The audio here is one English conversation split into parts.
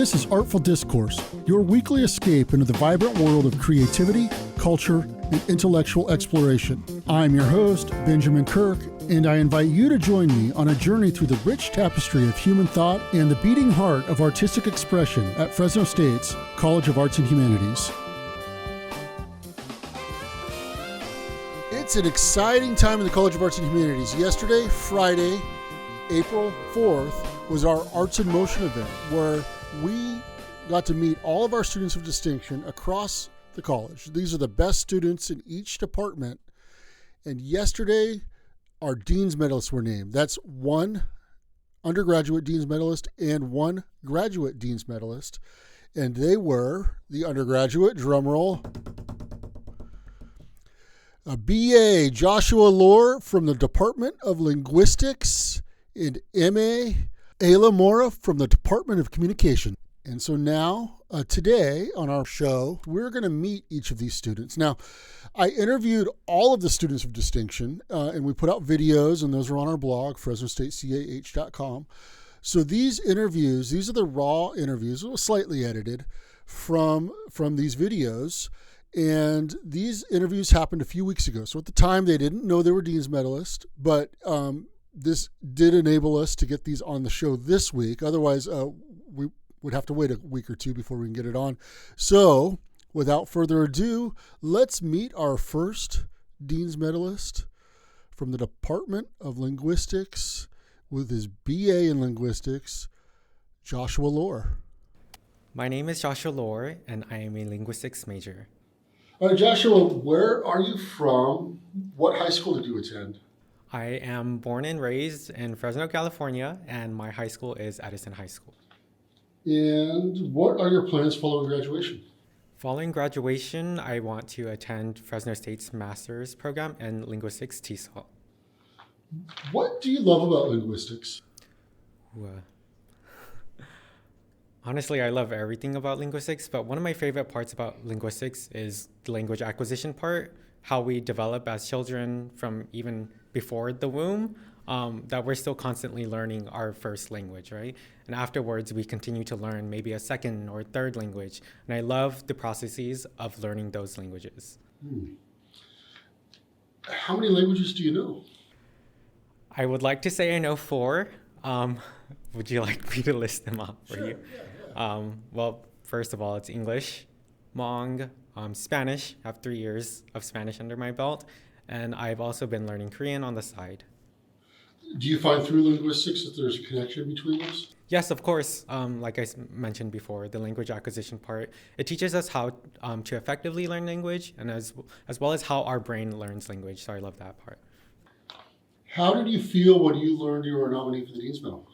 This is Artful Discourse, your weekly escape into the vibrant world of creativity, culture, and intellectual exploration. I'm your host, Benjamin Kirk, and I invite you to join me on a journey through the rich tapestry of human thought and the beating heart of artistic expression at Fresno State's College of Arts and Humanities. It's an exciting time in the College of Arts and Humanities. Yesterday, Friday, April 4th, was our Arts in Motion event, where we got to meet all of our students of distinction across the college. These are the best students in each department. And yesterday, our Dean's Medalists were named. That's one undergraduate Dean's Medalist and one graduate Dean's Medalist. And they were the undergraduate, drumroll, a BA, Joshua Lore from the Department of Linguistics, and MA, Ayla Mora from the Department of Communication. And so now, today on our show, we're going to meet each of these students. Now, I interviewed all of the students of distinction, and we put out videos, and those are on our blog, FresnoStateCAH.com. So these interviews, these are the raw interviews, slightly edited from these videos. And these interviews happened a few weeks ago. So at the time, they didn't know they were Dean's Medalist, but this did enable us to get these on the show this week. Otherwise, we would have to wait a week or two before we can get it on. So without further ado, let's meet our first Dean's Medalist from the Department of Linguistics with his BA in Linguistics, Joshua Lore. My name is Joshua Lore, and I am a linguistics major. Joshua, where are you from? What high school did you attend? I am born and raised in Fresno, California, and my high school is Addison High School. And what are your plans following graduation? Following graduation, I want to attend Fresno State's master's program in linguistics TESOL. What do you love about linguistics? Honestly, I love everything about linguistics, but one of my favorite parts about linguistics is the language acquisition part, how we develop as children from even before the womb, that we're still constantly learning our first language, right? And afterwards, we continue to learn maybe a second or third language. And I love the processes of learning those languages. How many languages do you know? I would like to say I know 4. Would you like me to list them off for you? Yeah. Well, first of all, it's English, Hmong, Spanish. I have 3 years of Spanish under my belt. And I've also been learning Korean on the side. Do you find through linguistics that there's a connection between those? Yes, of course. Like I mentioned before, the language acquisition part, it teaches us how to effectively learn language, and as well as how our brain learns language. So I love that part. How did you feel when you learned you were a nominee for the Dean's Medal?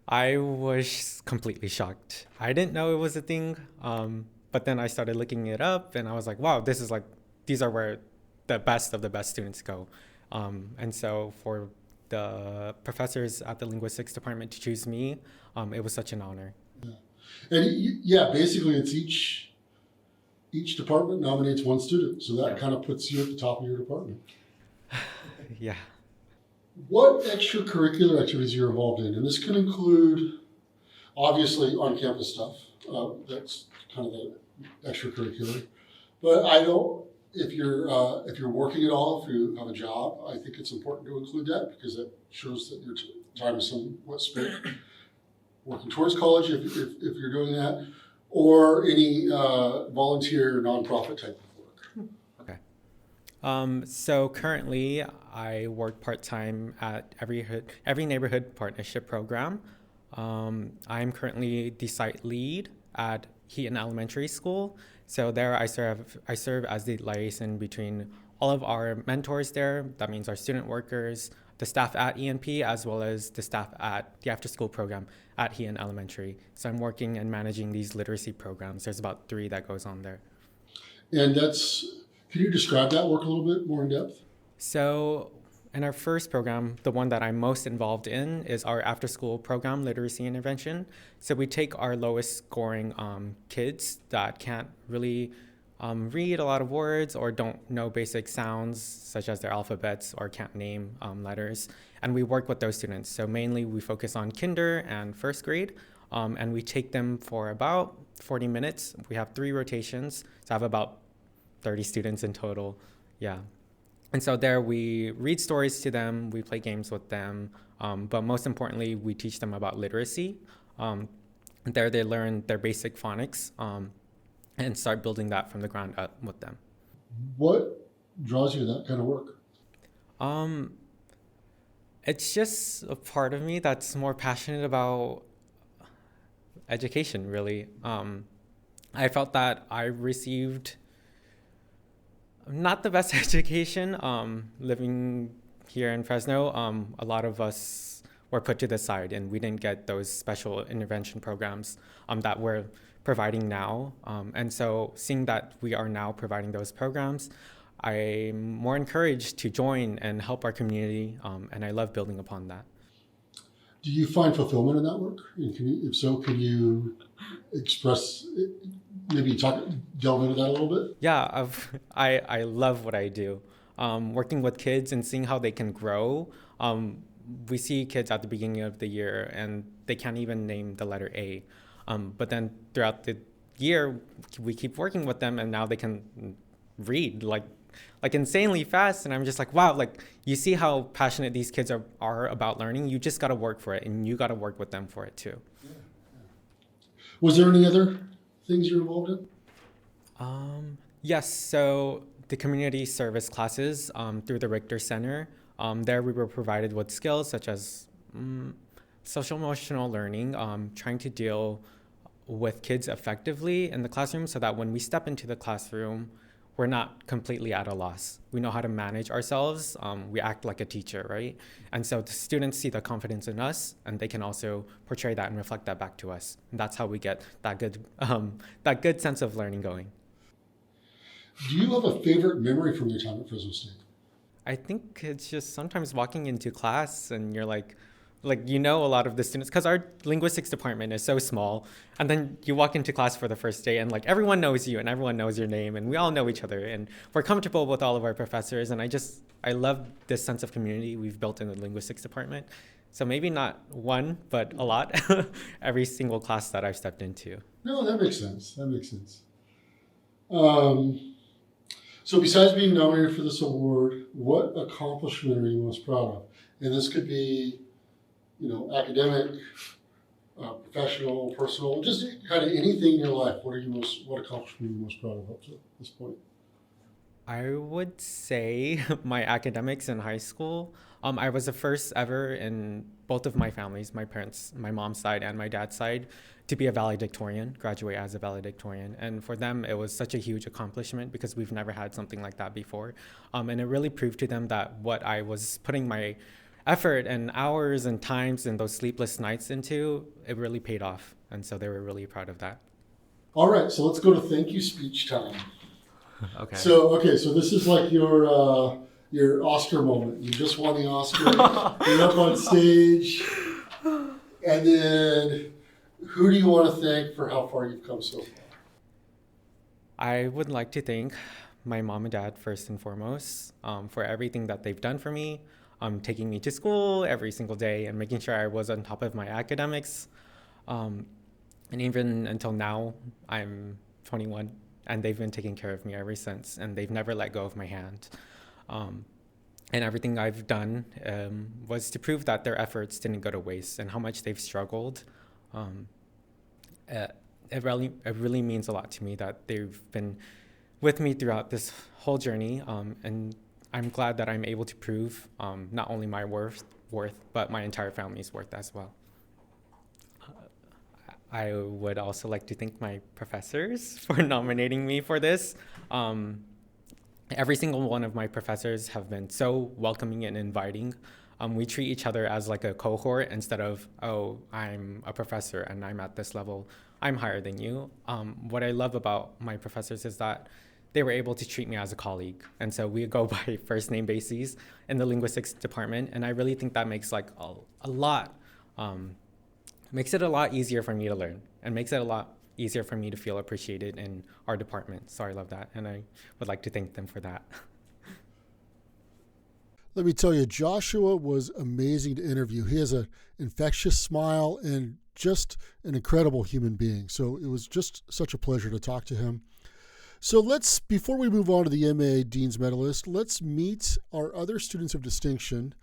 I was completely shocked. I didn't know it was a thing, but then I started looking it up, and I was like, wow, these are where the best of the best students go. And so for the professors at the linguistics department to choose me, it was such an honor. Yeah. And basically it's each department nominates one student. So that kind of puts you at the top of your department. Yeah. What extracurricular activities you're involved in? And this can include, obviously, on-campus stuff. That's kind of the extracurricular. But if you're working at all, if you have a job, I think it's important to include that because that shows that your time is somewhat spent working towards college if you're doing that, or any volunteer nonprofit type of work. Okay. So currently, I work part-time at every neighborhood partnership program. I'm currently the site lead at Heaton Elementary School. So there I serve as the liaison between all of our mentors there. That means our student workers, the staff at ENP, as well as the staff at the after-school program at Heaton Elementary. So I'm working and managing these literacy programs. There's about 3 that goes on there. And can you describe that work a little bit more in depth? So in our first program, the one that I'm most involved in is our after-school program, Literacy Intervention. So we take our lowest scoring kids that can't really read a lot of words or don't know basic sounds such as their alphabets or can't name letters. And we work with those students. So mainly we focus on kinder and first grade. and we take them for about 40 minutes. We have 3 rotations, so I have about 30 students in total. Yeah. And so there we read stories to them, we play games with them, but most importantly, we teach them about literacy. There they learn their basic phonics and start building that from the ground up with them. What draws you to that kind of work? Um, it's just a part of me that's more passionate about education, really. I felt that I received not the best education living here in Fresno. A lot of us were put to the side and we didn't get those special intervention programs that we're providing now. And so seeing that we are now providing those programs, I'm more encouraged to join and help our community, and I love building upon that. Do you find fulfillment in that work? And if so, can you express, maybe delve into that a little bit? Yeah, I love what I do. Working with kids and seeing how they can grow. We see kids at the beginning of the year and they can't even name the letter A. But then throughout the year, we keep working with them and now they can read like insanely fast. And I'm just like, wow, like you see how passionate these kids are about learning. You just got to work for it and you got to work with them for it too. Yeah. Was there any other things you're involved in? Yes, so the community service classes through the Richter Center, there we were provided with skills such as social emotional learning, trying to deal with kids effectively in the classroom so that when we step into the classroom, we're not completely at a loss. We know how to manage ourselves. We act like a teacher, right? And so the students see the confidence in us and they can also portray that and reflect that back to us. And that's how we get that good sense of learning going. Do you have a favorite memory from your time at Fresno State? I think it's just sometimes walking into class and you're like you know a lot of the students because our linguistics department is so small, and then you walk into class for the first day and like everyone knows you and everyone knows your name and we all know each other and we're comfortable with all of our professors, and I love this sense of community we've built in the linguistics department. So maybe not one, but a lot. Every single class that I've stepped into. No, that makes sense. So besides being nominated for this award, what accomplishment are you most proud of? And this could be, academic, professional, personal, just kind of anything in your life. What accomplishment are you most proud of up to this point? I would say my academics in high school. I was the first ever in both of my families, my parents, my mom's side and my dad's side, to be a valedictorian, graduate as a valedictorian. And for them, it was such a huge accomplishment because we've never had something like that before. And it really proved to them that what I was putting my effort and hours and times and those sleepless nights into, it really paid off. And so they were really proud of that. All right, so let's go to thank you speech time. Okay. So this is like your Oscar moment. You just won the Oscar. You're up on stage. And then who do you want to thank for how far you've come so far? I would like to thank my mom and dad first and foremost for everything that they've done for me, taking me to school every single day and making sure I was on top of my academics. And even until now, I'm 21. And they've been taking care of me ever since, and they've never let go of my hand. And everything I've done was to prove that their efforts didn't go to waste and how much they've struggled. It really means a lot to me that they've been with me throughout this whole journey, and I'm glad that I'm able to prove not only my worth, but my entire family's worth as well. I would also like to thank my professors for nominating me for this. Every single one of my professors have been so welcoming and inviting. We treat each other as like a cohort instead of, oh, I'm a professor and I'm at this level, I'm higher than you. What I love about my professors is that they were able to treat me as a colleague. And so we go by first name basis in the linguistics department. And I really think that makes like a lot, makes it a lot easier for me to learn and makes it a lot easier for me to feel appreciated in our department. So I love that. And I would like to thank them for that. Let me tell you, Joshua was amazing to interview. He has an infectious smile and just an incredible human being. So it was just such a pleasure to talk to him. So before we move on to the MA Dean's Medalist, let's meet our other students of distinction.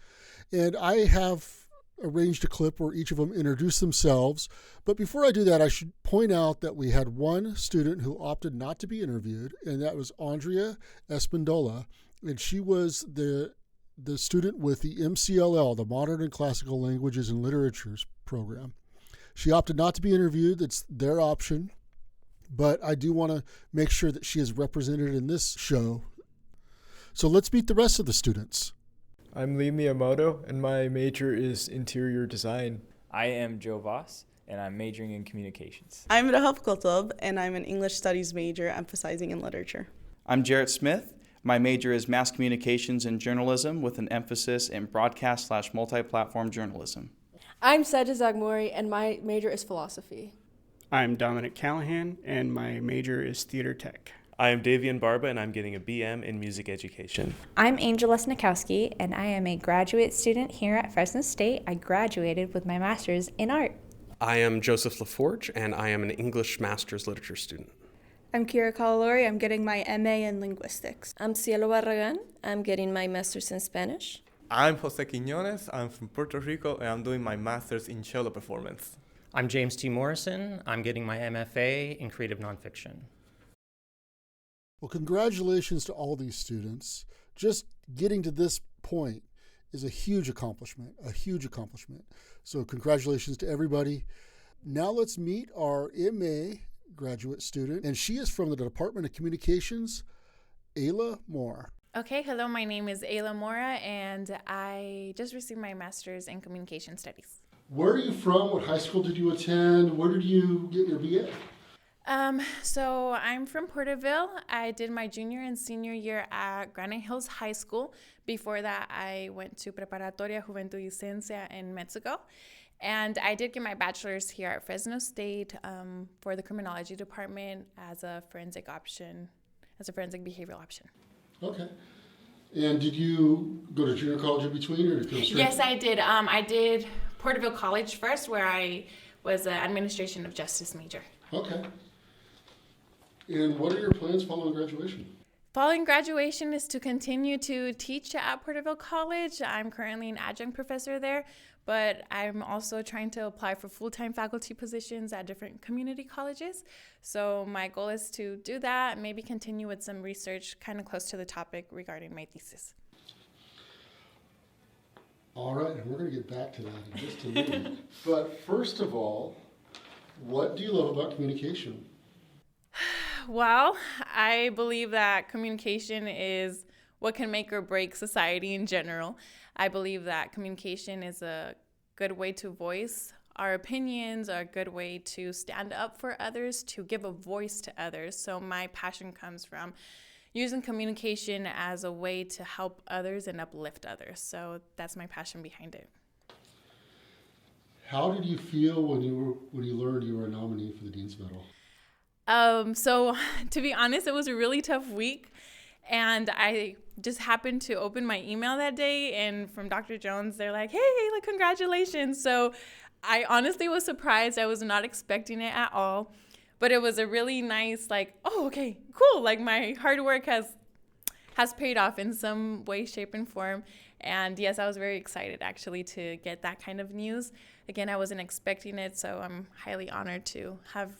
And I have arranged a clip where each of them introduce themselves. But before I do that, I should point out that we had one student who opted not to be interviewed, and that was Andrea Espindola. And she was the student with the MCLL, the Modern and Classical Languages and Literatures program. She opted not to be interviewed. It's their option. But I do want to make sure that she is represented in this show. So let's meet the rest of the students. I'm Lee Miyamoto, and my major is interior design. I am Joe Voss, and I'm majoring in communications. I'm Rahaf Kotob, and I'm an English Studies major emphasizing in literature. I'm Jarrett Smith. My major is mass communications and journalism with an emphasis in broadcast/multi-platform journalism. I'm Sajid Zagmouri, and my major is philosophy. I'm Dominic Callahan, and my major is theater tech. I am Davian Barba, and I'm getting a BM in music education. I'm Angela Snikowski, and I am a graduate student here at Fresno State. I graduated with my master's in art. I am Joseph LaForge, and I am an English master's literature student. I'm Kira Calalori. I'm getting my MA in Linguistics. I'm Cielo Barragan. I'm getting my master's in Spanish. I'm Jose Quiñones. I'm from Puerto Rico, and I'm doing my master's in cello performance. I'm James T. Morrison. I'm getting my MFA in creative nonfiction. Well, congratulations to all these students. Just getting to this point is a huge accomplishment. So congratulations to everybody. Now let's meet our MA graduate student, and she is from the Department of Communications, Ayla Mora. Okay, hello, my name is Ayla Mora, and I just received my master's in communication studies. Where are you from? What high school did you attend? Where did you get your BA? So I'm from Porterville. I did my junior and senior year at Granite Hills High School. Before that, I went to Preparatoria Juventud y Ciencia in Mexico. And I did get my bachelor's here at Fresno State for the criminology department as a forensic behavioral option. Okay. And did you go to junior college in between, or did you go straight? Yes, I did. I did Porterville College first, where I was an administration of justice major. Okay. And what are your plans following graduation? Following graduation is to continue to teach at Porterville College. I'm currently an adjunct professor there, but I'm also trying to apply for full-time faculty positions at different community colleges. So my goal is to do that, maybe continue with some research kind of close to the topic regarding my thesis. All right, and we're going to get back to that in just a minute. But first of all, what do you love about communication? Well, I believe that communication is what can make or break society in general. I believe that communication is a good way to voice our opinions, a good way to stand up for others, to give a voice to others. So my passion comes from using communication as a way to help others and uplift others. So that's my passion behind it. How did you feel when you learned you were a nominee for the Dean's Medal? So to be honest, it was a really tough week, and I just happened to open my email that day, and from Dr. Jones, they're like, "Hey, Ayla, congratulations." So I honestly was surprised. I was not expecting it at all, but it was a really nice, oh, okay, cool. My hard work has paid off in some way, shape, and form. And yes, I was very excited actually to get that kind of news. Again, I wasn't expecting it, so I'm highly honored to have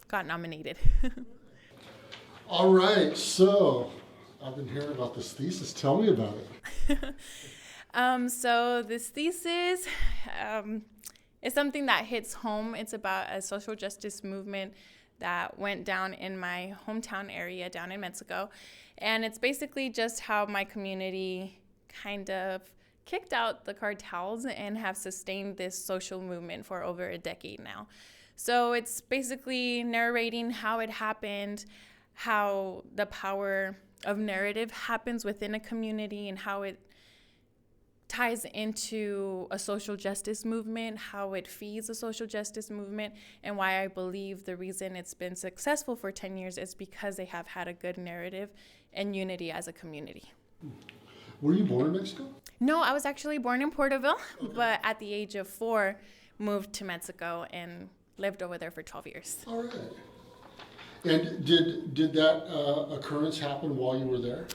got nominated. All right, so I've been hearing about this thesis. Tell me about it. So this thesis is something that hits home. It's about a social justice movement that went down in my hometown area down in Mexico. And it's basically just how my community kind of kicked out the cartels and have sustained this social movement for over a decade now. So it's basically narrating how it happened, how the power of narrative happens within a community and how it ties into a social justice movement, how it feeds a social justice movement, and why I believe the reason it's been successful for 10 years is because they have had a good narrative and unity as a community. Were you born in Mexico? No, I was actually born in Porterville, but at the age of 4, moved to Mexico and lived over there for 12 years. All right. And did that occurrence happen while you were there?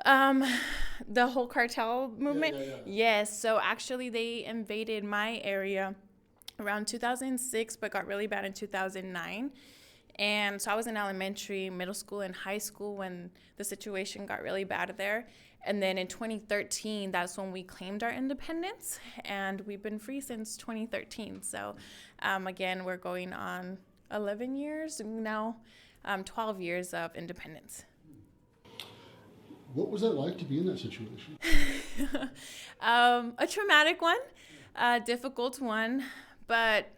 The whole cartel movement? Yeah. Yes. So actually they invaded my area around 2006, but got really bad in 2009. And so I was in elementary, middle school, and high school when the situation got really bad there. And then in 2013, that's when we claimed our independence, and we've been free since 2013. So again, we're going on 11 years now, 12 years of independence. What was it like to be in that situation? A traumatic one, a difficult one, but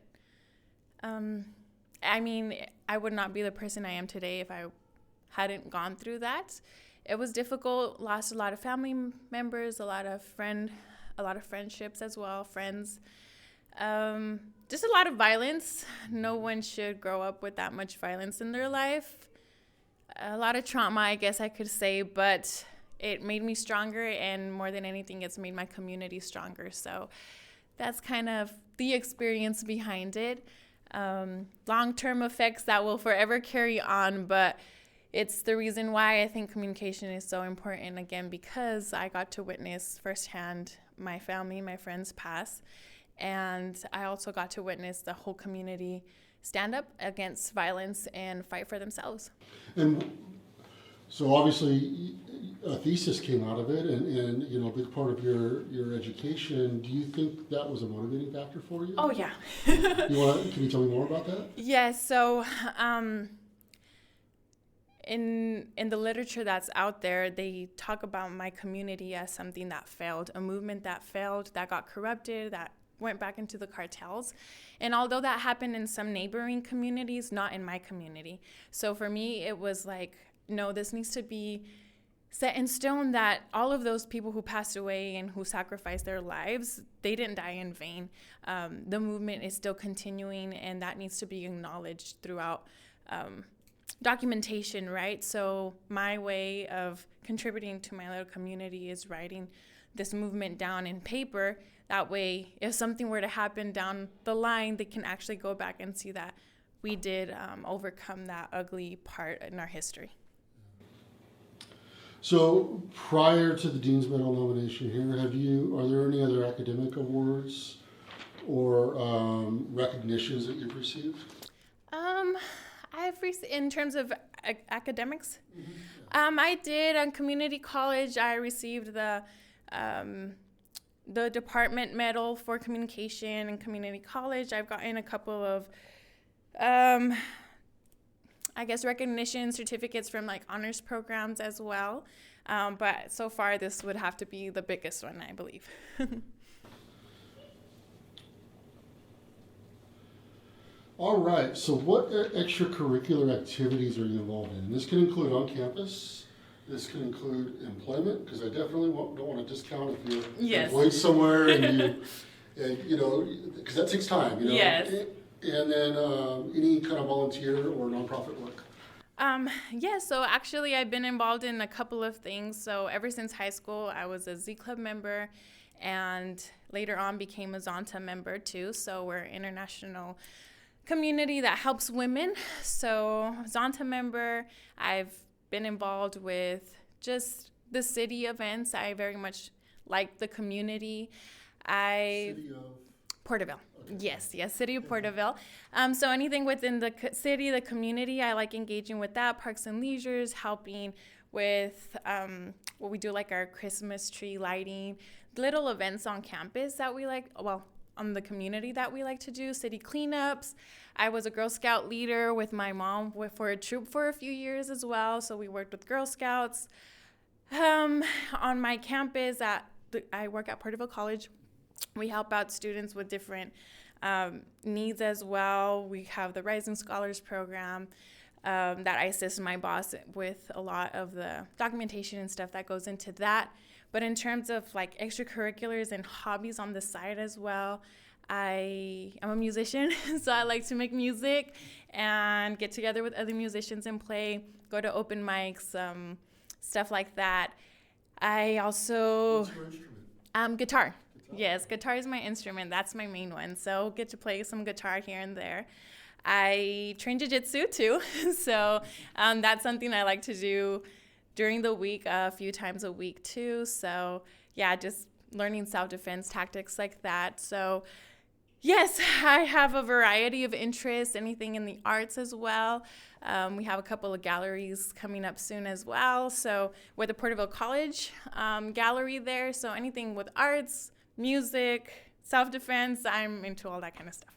I mean, I would not be the person I am today if I hadn't gone through that. It was difficult, lost a lot of family members, a lot of friendships as well, friends. Just a lot of violence. No one should grow up with that much violence in their life. A lot of trauma, I guess I could say, but it made me stronger, and more than anything, it's made my community stronger. So that's kind of the experience behind it. Long-term effects that will forever carry on, but it's the reason why I think communication is so important, again, because I got to witness firsthand my family, my friends pass, and I also got to witness the whole community stand up against violence and fight for themselves. And so obviously a thesis came out of it, and you know, a big part of your education. Do you think that was a motivating factor for you? Oh yeah. Can you tell me more about that? Yes. So in the literature that's out there, they talk about my community as something that failed, a movement that failed, that got corrupted, that went back into the cartels. And although that happened in some neighboring communities, not in my community. So for me, it was like, no, this needs to be set in stone, that all of those people who passed away and who sacrificed their lives, they didn't die in vain. The movement is still continuing, and that needs to be acknowledged throughout documentation, right? So my way of contributing to my little community is writing this movement down in paper. That way, if something were to happen down the line, they can actually go back and see that we did overcome that ugly part in our history. So prior to the Dean's Medal nomination here, are there any other academic awards or recognitions that you've received? I've received, in terms of academics, I did on community college. I received the department medal for communication in community college. I've gotten a couple of, I guess, recognition certificates from like honors programs as well. But so far, this would have to be the biggest one, I believe. All right, so what extracurricular activities are you involved in? And this can include on campus, this can include employment, because I definitely don't want to discount if you're employed somewhere and you know, because that takes time, you know? Yes. And then any kind of volunteer or nonprofit work? So actually I've been involved in a couple of things. So ever since high school, I was a Z Club member, and later on became a Zonta member too. So we're an international community that helps women. So Zonta member, I've been involved with just the city events. I very much like the community. City of Porterville. Okay. Yes, city of Porterville. So anything within the city, the community, I like engaging with that. Parks and leisures, helping with what we do, like our Christmas tree lighting, little events on campus that we like, on the community that we like to do, city cleanups. I was a Girl Scout leader with my mom for a troop for a few years as well, so we worked with Girl Scouts. On my campus, I work at Porterville College. We help out students with different needs as well. We have the Rising Scholars Program that I assist my boss with a lot of the documentation and stuff that goes into that. But in terms of like extracurriculars and hobbies on the side as well, I'm a musician, so I like to make music and get together with other musicians and play, go to open mics, stuff like that. I also... What's your instrument? Guitar. Yes, guitar is my instrument. That's my main one. So get to play some guitar here and there. I train jiu-jitsu too. So that's something I like to do during the week, a few times a week too. So yeah, just learning self-defense tactics like that. So yes, I have a variety of interests, anything in the arts as well. We have a couple of galleries coming up soon as well. So we're the Porterville College gallery there. So anything with arts, music, self-defense, I'm into all that kind of stuff.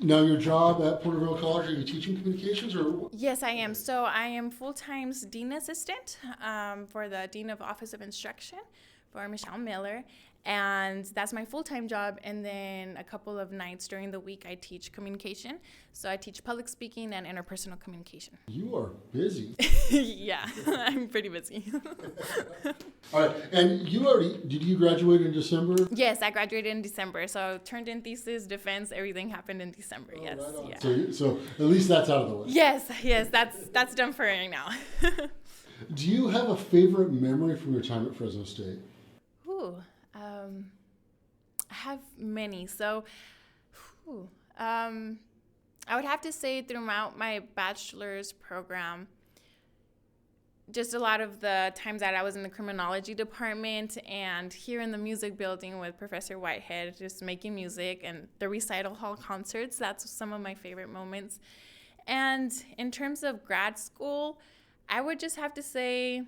Now, your job at Porterville College, are you teaching communications or? Yes, I am. So I am full-time Dean Assistant for the Dean of Office of Instruction for Michelle Miller. And that's my full-time job. And then a couple of nights during the week, I teach communication. So I teach public speaking and interpersonal communication. You are busy. Yeah, I'm pretty busy. All right. And did you graduate in December? Yes, I graduated in December. So turned in thesis, defense, everything happened in December. Oh, yes. Right on. Yeah. So at least that's out of the way. Yes, that's done for right now. Do you have a favorite memory from your time at Fresno State? Ooh. I have many. So, I would have to say throughout my bachelor's program, just a lot of the times that I was in the criminology department and here in the music building with Professor Whitehead, just making music and the recital hall concerts, that's some of my favorite moments. And in terms of grad school, I would just have to say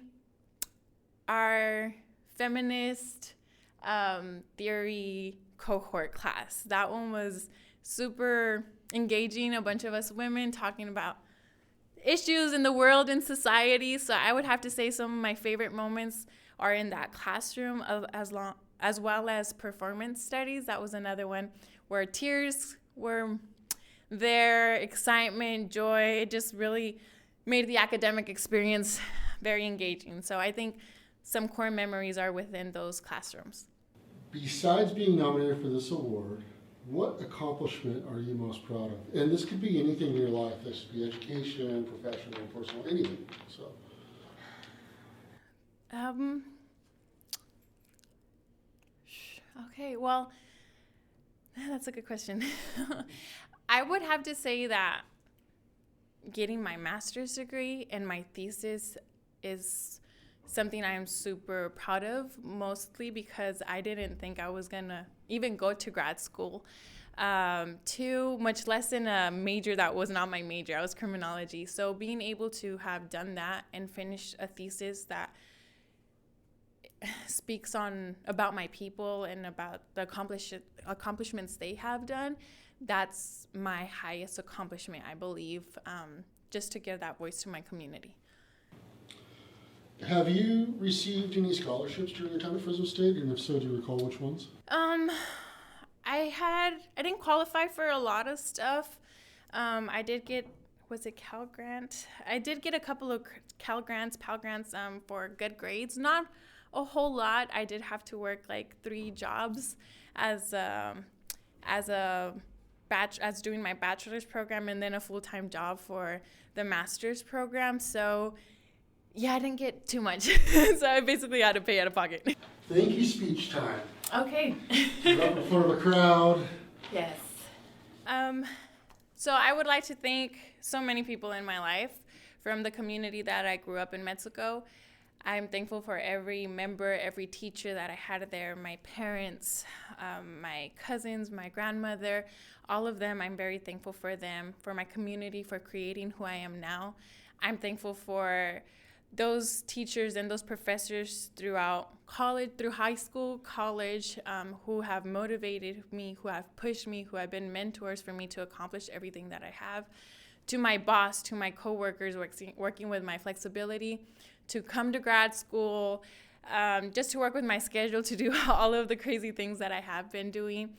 our feminist theory cohort class. That one was super engaging, a bunch of us women talking about issues in the world and society. So I would have to say some of my favorite moments are in that classroom, as well as performance studies. That was another one where tears were there, excitement, joy. It just really made the academic experience very engaging. So I think some core memories are within those classrooms. Besides being nominated for this award, what accomplishment are you most proud of? And this could be anything in your life. This could be education, professional, personal, anything. So. Okay, well, that's a good question. I would have to say that getting my master's degree and my thesis is something I'm super proud of, mostly because I didn't think I was gonna even go to grad school, much less in a major that was not my major. I was criminology. So being able to have done that and finish a thesis that speaks about my people and about the accomplishments they have done, that's my highest accomplishment, I believe, just to give that voice to my community. Have you received any scholarships during your time at Fresno State? And if so, do you recall which ones? I didn't qualify for a lot of stuff. I did get, was it Cal Grant? I did get a couple of Cal Grants, Pal Grants for good grades. Not a whole lot. I did have to work like 3 jobs as doing my bachelor's program and then a full-time job for the master's program. So yeah, I didn't get too much. So I basically had to pay out of pocket. Thank you, speech time. Okay. You're up in front of a crowd. Yes. So I would like to thank so many people in my life from the community that I grew up in Mexico. I'm thankful for every member, every teacher that I had there, my parents, my cousins, my grandmother, all of them. I'm very thankful for them, for my community, for creating who I am now. I'm thankful for those teachers and those professors throughout college, through high school, college, who have motivated me, who have pushed me, who have been mentors for me to accomplish everything that I have. To my boss, to my coworkers working with my flexibility, to come to grad school, just to work with my schedule, to do all of the crazy things that I have been doing.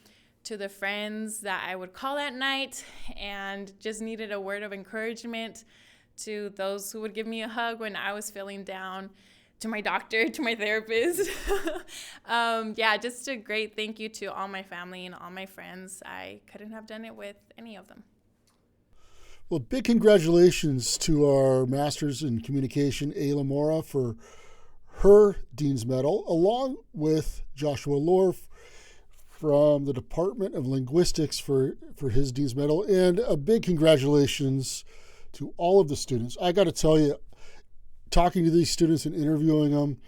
To the friends that I would call at night and just needed a word of encouragement. To those who would give me a hug when I was feeling down, to my doctor, to my therapist. Just a great thank you to all my family and all my friends. I couldn't have done it with any of them. Well, big congratulations to our Masters in Communication, Ayla Mora, for her Dean's Medal, along with Joshua Lohr from the Department of Linguistics for his Dean's Medal. And a big congratulations to all of the students. I got to tell you, talking to these students and interviewing them,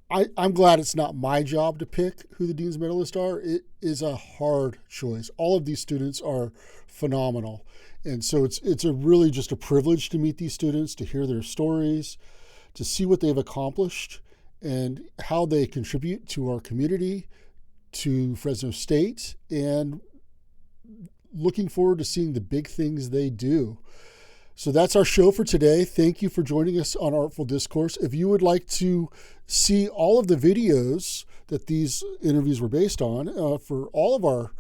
I'm glad it's not my job to pick who the Dean's Medalists are. It is a hard choice. All of these students are phenomenal. And so it's a really just a privilege to meet these students, to hear their stories, to see what they've accomplished and how they contribute to our community, to Fresno State, and looking forward to seeing the big things they do. So that's our show for today. Thank you for joining us on Artful Discourse. If you would like to see all of the videos that these interviews were based on for all of our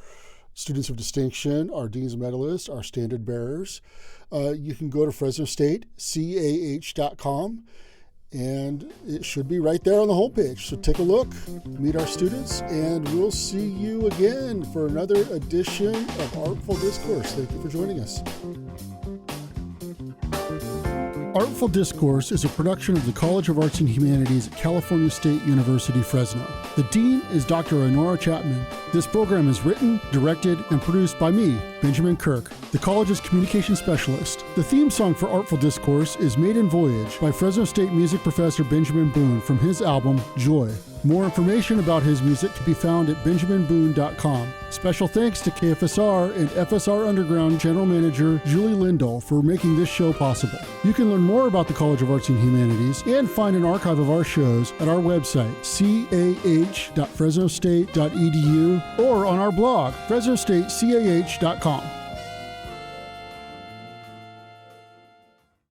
students of distinction, our Dean's Medalists, our standard bearers, you can go to FresnoStateCAH.com, and it should be right there on the homepage. So take a look, meet our students, and we'll see you again for another edition of Artful Discourse. Thank you for joining us. Artful Discourse is a production of the College of Arts and Humanities at California State University, Fresno. The Dean is Dr. Ayla Chapman. This program is written, directed, and produced by me, Benjamin Kirk, the college's communication specialist. The theme song for Artful Discourse is Maiden Voyage by Fresno State music professor Benjamin Boone from his album, Joy. More information about his music can be found at benjaminboone.com. Special thanks to KFSR and FSR Underground General Manager Julie Lindahl for making this show possible. You can learn more about the College of Arts and Humanities and find an archive of our shows at our website, cah.fresnostate.edu, or on our blog, fresnostatecah.com.